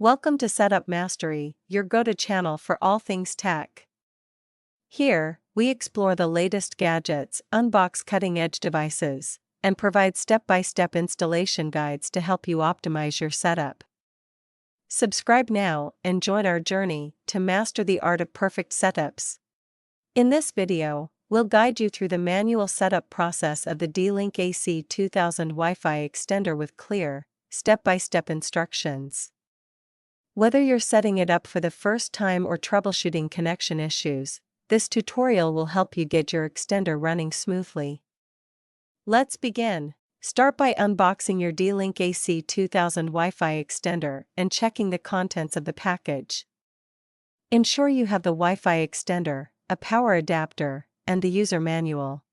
Welcome to Setup Mastery, your go-to channel for all things tech. Here, we explore the latest gadgets, unbox cutting-edge devices, and provide step-by-step installation guides to help you optimize your setup. Subscribe now and join our journey to master the art of perfect setups. In this video, we'll guide you through the manual setup process of the D-Link AC2000 Wi-Fi extender with clear, step-by-step instructions. Whether you're setting it up for the first time or troubleshooting connection issues, this tutorial will help you get your extender running smoothly. Let's begin. Start by unboxing your D-Link AC2000 Wi-Fi extender and checking the contents of the package. Ensure you have the Wi-Fi extender, a power adapter, and the user manual.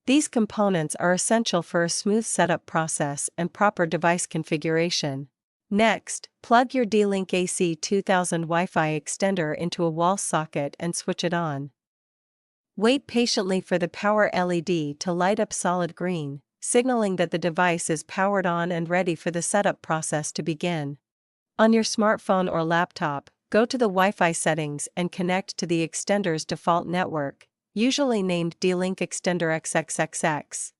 These components are essential for a smooth setup process and proper device configuration. Next, plug your D-Link AC2000 Wi-Fi extender into a wall socket and switch it on. Wait patiently for the power LED to light up solid green, signaling that the device is powered on and ready for the setup process to begin. On your smartphone or laptop, go to the Wi-Fi settings and connect to the extender's default network, usually named DLinkWiFiExtender XXXX.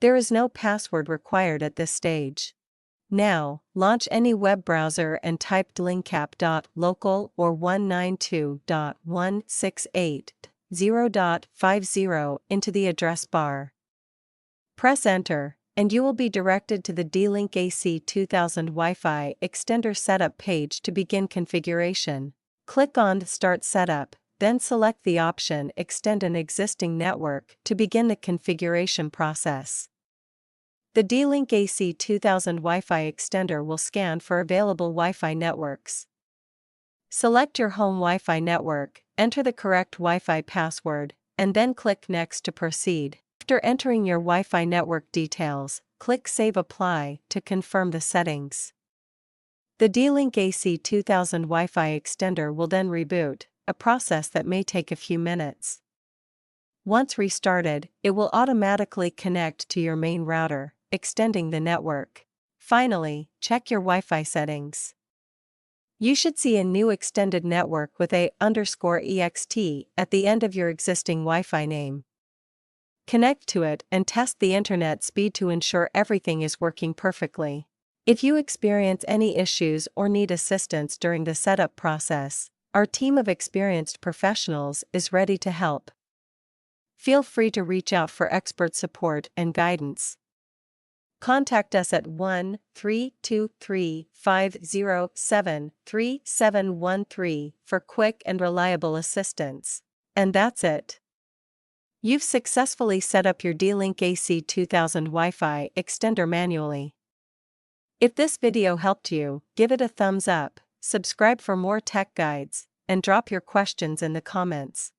There is no password required at this stage. Now, launch any web browser and type dlinkap.local or 192.168.0.50 into the address bar. Press Enter, and you will be directed to the D-Link AC2000 Wi-Fi extender setup page to begin configuration. Click on Start Setup, then select the option Extend an existing network to begin the configuration process. The D-Link AC2000 Wi-Fi extender will scan for available Wi-Fi networks. Select your home Wi-Fi network, enter the correct Wi-Fi password, and then click Next to proceed. After entering your Wi-Fi network details, click Save Apply to confirm the settings. The D-Link AC2000 Wi-Fi extender will then reboot, a process that may take a few minutes. Once restarted, it will automatically connect to your main router, extending the network. Finally, check your Wi-Fi settings. You should see a new extended network with A_EXT at the end of your existing Wi-Fi name. Connect to it and test the internet speed to ensure everything is working perfectly. If you experience any issues or need assistance during the setup process, our team of experienced professionals is ready to help. Feel free to reach out for expert support and guidance. Contact us at 1-323-507-3713 for quick and reliable assistance. And that's it. You've successfully set up your D-Link AC2000 Wi-Fi extender manually. If this video helped you, give it a thumbs up, subscribe for more tech guides, and drop your questions in the comments.